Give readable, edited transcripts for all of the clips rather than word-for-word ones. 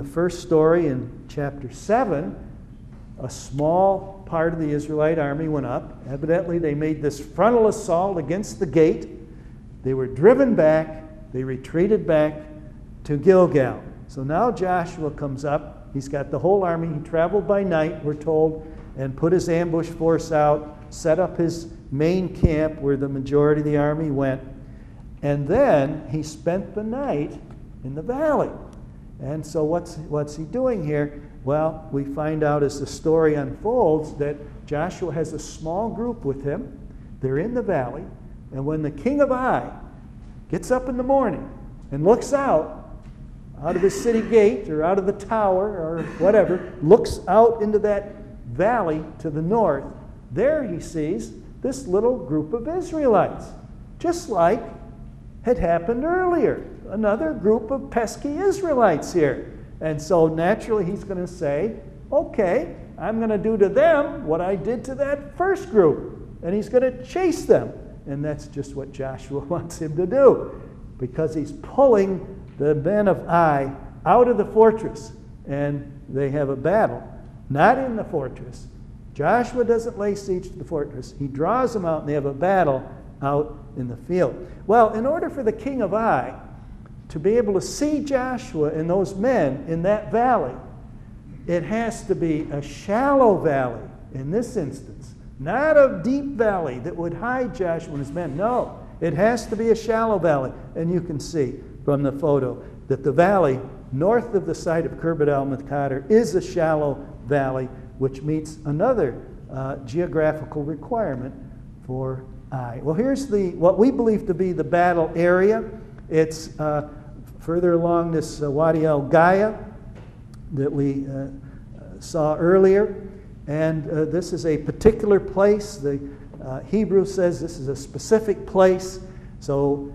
the first story in chapter 7, a small part of the Israelite army went up. Evidently, they made this frontal assault against the gate. They were driven back. They retreated back to Gilgal. So now Joshua comes up. He's got the whole army. He traveled by night, we're told, and put his ambush force out, set up his main camp where the majority of the army went. And then he spent the night in the valley. And so what's he doing here? Well, we find out as the story unfolds that Joshua has a small group with him. They're in the valley. And when the king of Ai gets up in the morning and looks out of his city gate or out of the tower or whatever, looks out into that valley to the north, there he sees this little group of Israelites, just like had happened earlier. Another group of pesky Israelites here. And so naturally he's going to say, okay, I'm going to do to them what I did to that first group. And he's going to chase them. And that's just what Joshua wants him to do, because he's pulling the men of Ai out of the fortress. And they have a battle, not in the fortress. Joshua doesn't lay siege to the fortress. He draws them out, and they have a battle out in the field. Well, in order for the king of Ai to be able to see Joshua and those men in that valley, it has to be a shallow valley in this instance, not a deep valley that would hide Joshua and his men. No, it has to be a shallow valley. And you can see from the photo that the valley north of the site of Khirbet al-Mithqadir is a shallow valley, which meets another geographical requirement for Ai. Well, here's what we believe to be the battle area. It's further along this Wadi al-Gaya that we saw earlier. And this is a particular place. The Hebrew says this is a specific place. So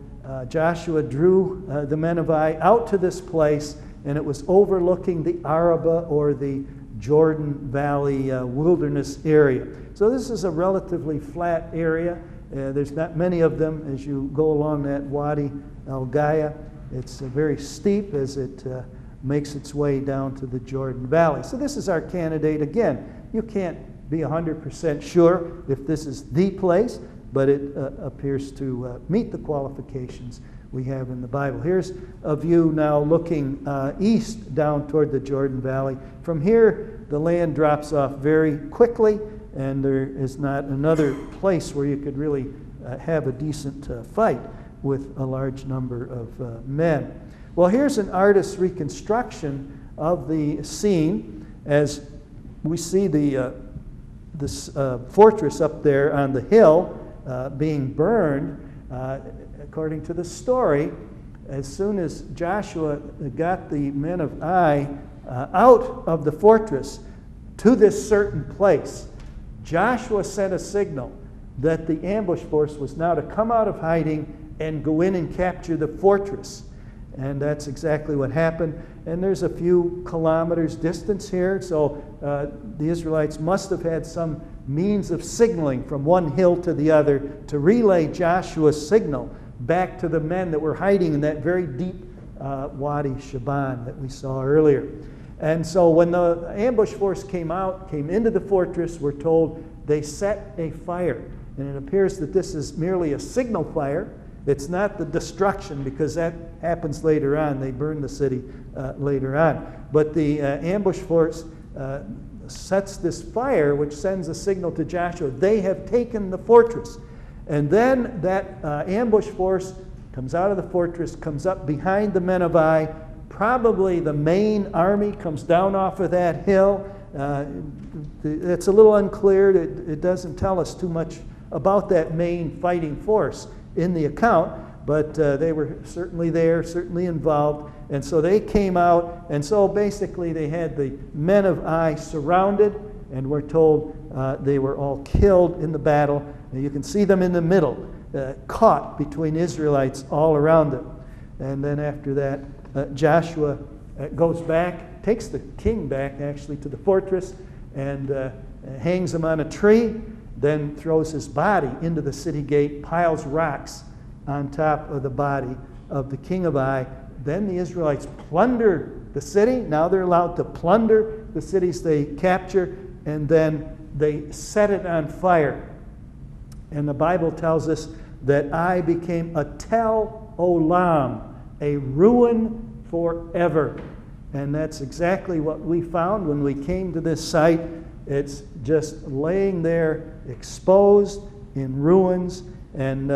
Joshua drew the men of Ai out to this place, and it was overlooking the Araba or the Jordan Valley wilderness area. So this is a relatively flat area. There's not many of them as you go along that Wadi al-Gaya. It's very steep as it makes its way down to the Jordan Valley. So this is our candidate. Again, you can't be 100% sure if this is the place, but it appears to meet the qualifications we have in the Bible. Here's a view now looking east down toward the Jordan Valley. From here, the land drops off very quickly, and there is not another place where you could really have a decent fight with a large number of men. Well, here's an artist's reconstruction of the scene as we see this fortress up there on the hill being burned. According to the story, as soon as Joshua got the men of Ai out of the fortress to this certain place, Joshua sent a signal that the ambush force was now to come out of hiding and go in and capture the fortress. And that's exactly what happened. And there's a few kilometers distance here, so the Israelites must have had some means of signaling from one hill to the other to relay Joshua's signal back to the men that were hiding in that very deep Wadi Shaban that we saw earlier. And so when the ambush force came into the fortress, we're told they set a fire. And it appears that this is merely a signal fire. It's not the destruction, because that happens later on. They burn the city later on. But the ambush force sets this fire, which sends a signal to Joshua. They have taken the fortress. And then that ambush force comes out of the fortress, comes up behind the men of Ai. Probably the main army comes down off of that hill. It's a little unclear. It doesn't tell us too much about that main fighting force in the account, but they were certainly there, certainly involved. And so they came out, and so basically they had the men of Ai surrounded, and we're told they were all killed in the battle. And you can see them in the middle, caught between Israelites all around them. And then after that, Joshua goes back, takes the king back actually to the fortress, and hangs him on a tree, then throws his body into the city gate, piles rocks on top of the body of the king of Ai. Then the Israelites plunder the city. Now they're allowed to plunder the cities they capture, and then they set it on fire. And the Bible tells us that Ai became a tel olam, a ruin forever. And that's exactly what we found when we came to this site. It's just laying there, exposed in ruins, and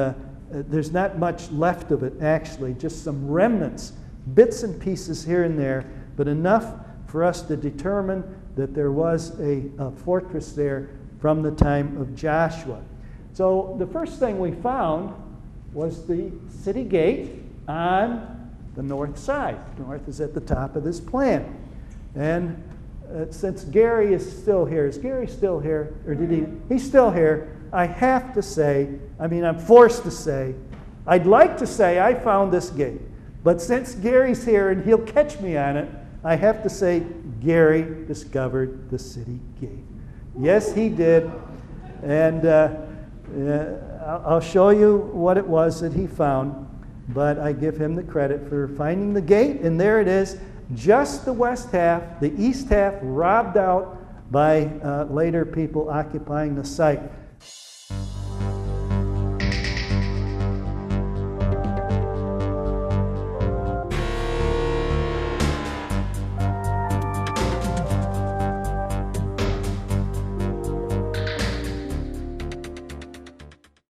there's not much left of it, actually, just some remnants, bits and pieces here and there, but enough for us to determine that there was a fortress there from the time of Joshua. So the first thing we found was the city gate on the north side. North is at the top of this plan. And since Gary is still here, is Gary still here? Or did he? He's still here. I have to say, I'm forced to say, I'd like to say I found this gate. But since Gary's here and he'll catch me on it, I have to say Gary discovered the city gate. Yes, he did. And I'll show you what it was that he found. But I give him the credit for finding the gate. And there it is, just the west half, the east half robbed out by later people occupying the site.